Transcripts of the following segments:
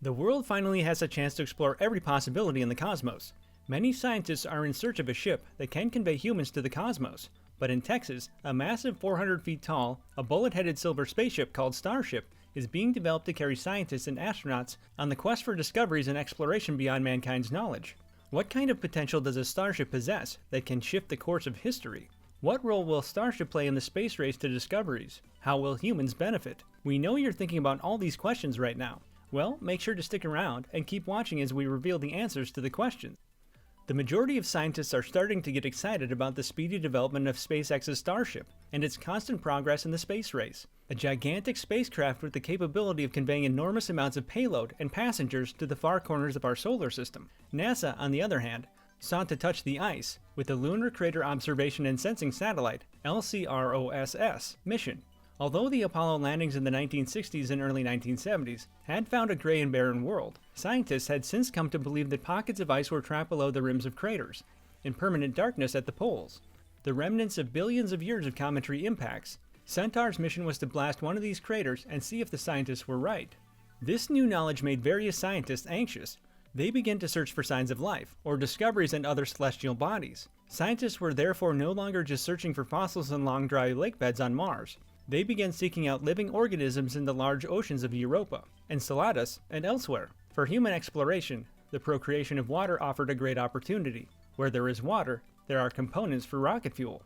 The world finally has a chance to explore every possibility in the cosmos. Many scientists are in search of a ship that can convey humans to the cosmos. But in Texas, a massive 400 feet tall, a bullet-headed silver spaceship called Starship is being developed to carry scientists and astronauts on the quest for discoveries and exploration beyond mankind's knowledge. What kind of potential does a Starship possess that can shift the course of history? What role will Starship play in the space race to discoveries? How will humans benefit? We know you're thinking about all these questions right now. Well, make sure to stick around and keep watching as we reveal the answers to the questions. The majority of scientists are starting to get excited about the speedy development of SpaceX's Starship and its constant progress in the space race. A gigantic spacecraft with the capability of conveying enormous amounts of payload and passengers to the far corners of our solar system. NASA, on the other hand, sought to touch the ice with the Lunar Crater Observation and Sensing Satellite (LCROSS) mission. Although the Apollo landings in the 1960s and early 1970s had found a gray and barren world, scientists had since come to believe that pockets of ice were trapped below the rims of craters, in permanent darkness at the poles, the remnants of billions of years of cometary impacts. Centaur's mission was to blast one of these craters and see if the scientists were right. This new knowledge made various scientists anxious. They began to search for signs of life, or discoveries in other celestial bodies. Scientists were therefore no longer just searching for fossils in long dry lake beds on Mars. They began seeking out living organisms in the large oceans of Europa, Enceladus, and elsewhere. For human exploration, the procreation of water offered a great opportunity. Where there is water, there are components for rocket fuel.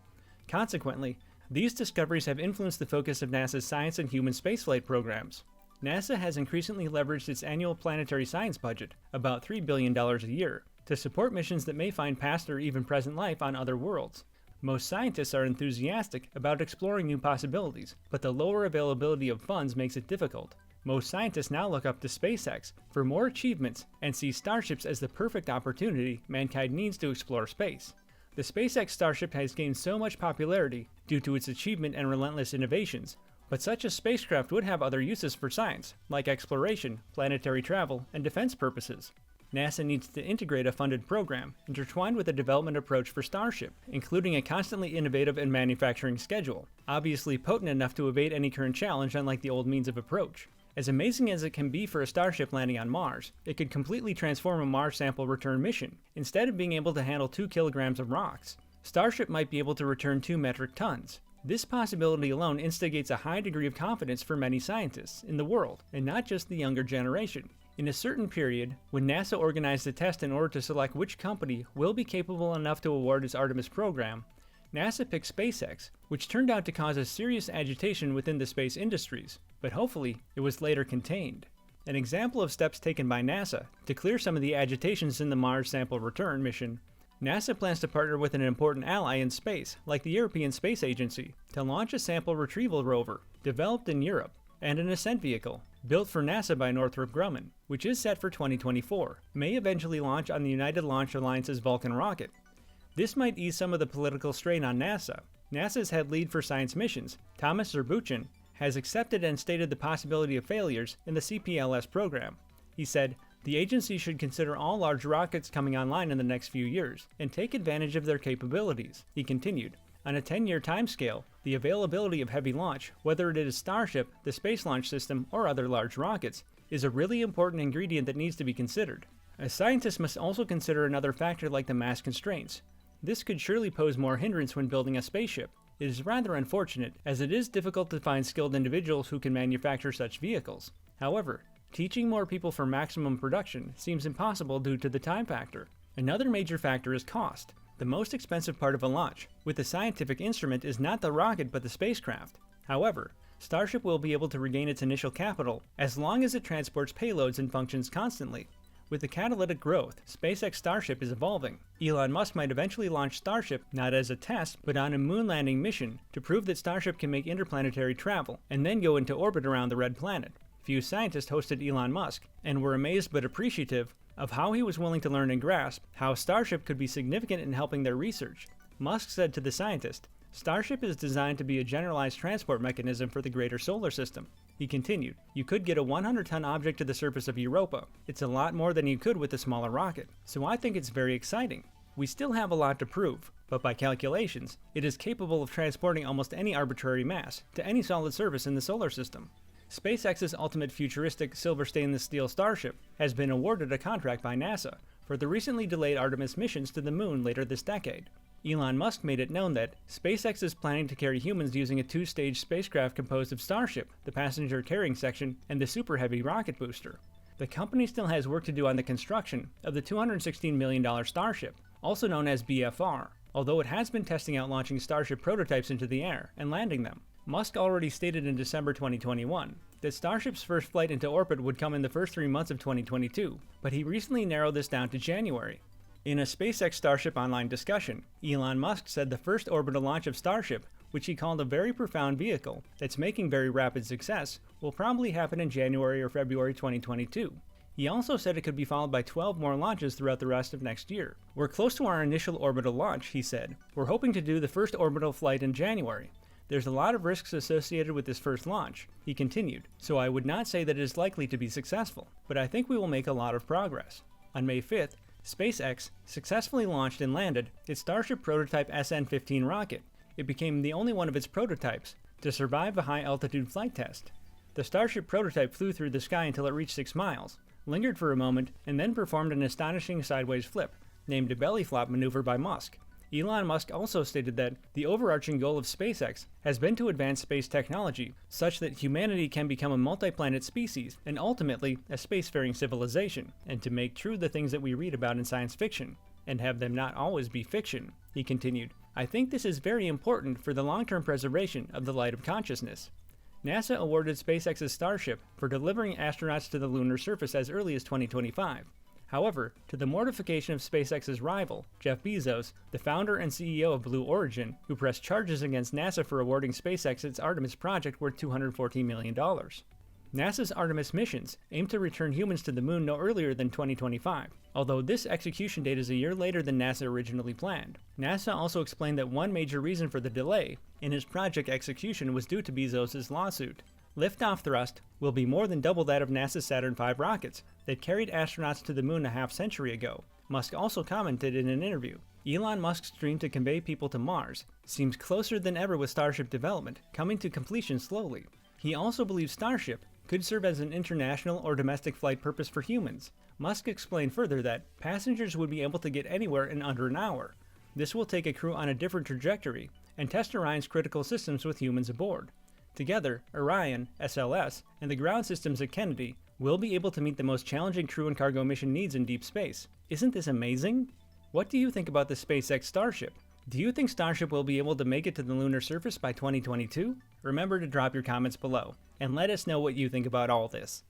Consequently, these discoveries have influenced the focus of NASA's science and human spaceflight programs. NASA has increasingly leveraged its annual planetary science budget, about $3 billion a year, to support missions that may find past or even present life on other worlds. Most scientists are enthusiastic about exploring new possibilities, but the lower availability of funds makes it difficult. Most scientists now look up to SpaceX for more achievements and see starships as the perfect opportunity mankind needs to explore space. The SpaceX Starship has gained so much popularity due to its achievement and relentless innovations, but such a spacecraft would have other uses for science, like exploration, planetary travel, and defense purposes. NASA needs to integrate a funded program, intertwined with a development approach for Starship, including a constantly innovative and manufacturing schedule, obviously potent enough to evade any current challenge unlike the old means of approach. As amazing as it can be for a Starship landing on Mars, it could completely transform a Mars sample return mission. Instead of being able to handle 2 kilograms of rocks, Starship might be able to return 2 metric tons. This possibility alone instigates a high degree of confidence for many scientists in the world, and not just the younger generation. In a certain period, when NASA organized a test in order to select which company will be capable enough to award its Artemis program, NASA picked SpaceX, which turned out to cause a serious agitation within the space industries, but hopefully it was later contained. An example of steps taken by NASA to clear some of the agitations in the Mars sample return mission, NASA plans to partner with an important ally in space, like the European Space Agency, to launch a sample retrieval rover, developed in Europe, and an ascent vehicle, built for NASA by Northrop Grumman, which is set for 2024, may eventually launch on the United Launch Alliance's Vulcan rocket. This might ease some of the political strain on NASA. NASA's head lead for science missions, Thomas Zurbuchen, has accepted and stated the possibility of failures in the CPLS program. He said, "The agency should consider all large rockets coming online in the next few years and take advantage of their capabilities." He continued, "On a 10-year timescale, the availability of heavy launch, whether it is Starship, the Space Launch System, or other large rockets, is a really important ingredient that needs to be considered. A scientist must also consider another factor like the mass constraints. This could surely pose more hindrance when building a spaceship. It is rather unfortunate, as it is difficult to find skilled individuals who can manufacture such vehicles. However, teaching more people for maximum production seems impossible due to the time factor." Another major factor is cost. The most expensive part of a launch with a scientific instrument is not the rocket but the spacecraft. However, Starship will be able to regain its initial capital as long as it transports payloads and functions constantly. With the catalytic growth, SpaceX Starship is evolving. Elon Musk might eventually launch Starship not as a test but on a moon landing mission to prove that Starship can make interplanetary travel and then go into orbit around the red planet. Few scientists hosted Elon Musk and were amazed but appreciative of how he was willing to learn and grasp how Starship could be significant in helping their research. Musk said to the scientist, "Starship is designed to be a generalized transport mechanism for the greater solar system." He continued, "You could get a 100-ton object to the surface of Europa. It's a lot more than you could with a smaller rocket. So I think it's very exciting. We still have a lot to prove, but by calculations, it is capable of transporting almost any arbitrary mass to any solid surface in the solar system." SpaceX's ultimate futuristic silver stainless steel Starship has been awarded a contract by NASA for the recently delayed Artemis missions to the moon later this decade. Elon Musk made it known that SpaceX is planning to carry humans using a two-stage spacecraft composed of Starship, the passenger carrying section, and the superheavy rocket booster. The company still has work to do on the construction of the $216 million Starship, also known as BFR, although it has been testing out launching Starship prototypes into the air and landing them. Musk already stated in December 2021 that Starship's first flight into orbit would come in the first 3 months of 2022, but he recently narrowed this down to January. In a SpaceX Starship online discussion, Elon Musk said the first orbital launch of Starship, which he called a very profound vehicle that's making very rapid success, will probably happen in January or February 2022. He also said it could be followed by 12 more launches throughout the rest of next year. "We're close to our initial orbital launch," he said. "We're hoping to do the first orbital flight in January. There's a lot of risks associated with this first launch," he continued, "so I would not say that it is likely to be successful, but I think we will make a lot of progress." On May 5th, SpaceX successfully launched and landed its Starship prototype SN-15 rocket. It became the only one of its prototypes to survive a high-altitude flight test. The Starship prototype flew through the sky until it reached 6 miles, lingered for a moment, and then performed an astonishing sideways flip, named a belly flop maneuver by Musk. Elon Musk also stated that the overarching goal of SpaceX has been to advance space technology such that humanity can become a multi-planet species and ultimately a spacefaring civilization, and to make true the things that we read about in science fiction, and have them not always be fiction. He continued, "I think this is very important for the long-term preservation of the light of consciousness." NASA awarded SpaceX's Starship for delivering astronauts to the lunar surface as early as 2025. However, to the mortification of SpaceX's rival, Jeff Bezos, the founder and CEO of Blue Origin, who pressed charges against NASA for awarding SpaceX its Artemis project worth $214 million. NASA's Artemis missions aim to return humans to the moon no earlier than 2025, although this execution date is a year later than NASA originally planned. NASA also explained that one major reason for the delay in its project execution was due to Bezos' lawsuit. Liftoff thrust will be more than double that of NASA's Saturn V rockets that carried astronauts to the moon a half-century ago, Musk also commented in an interview. Elon Musk's dream to convey people to Mars seems closer than ever with Starship development, coming to completion slowly. He also believes Starship could serve as an international or domestic flight purpose for humans. Musk explained further that passengers would be able to get anywhere in under an hour. This will take a crew on a different trajectory and test Orion's critical systems with humans aboard. Together, Orion, SLS, and the ground systems at Kennedy will be able to meet the most challenging crew and cargo mission needs in deep space. Isn't this amazing? What do you think about the SpaceX Starship? Do you think Starship will be able to make it to the lunar surface by 2022? Remember to drop your comments below, and let us know what you think about all this.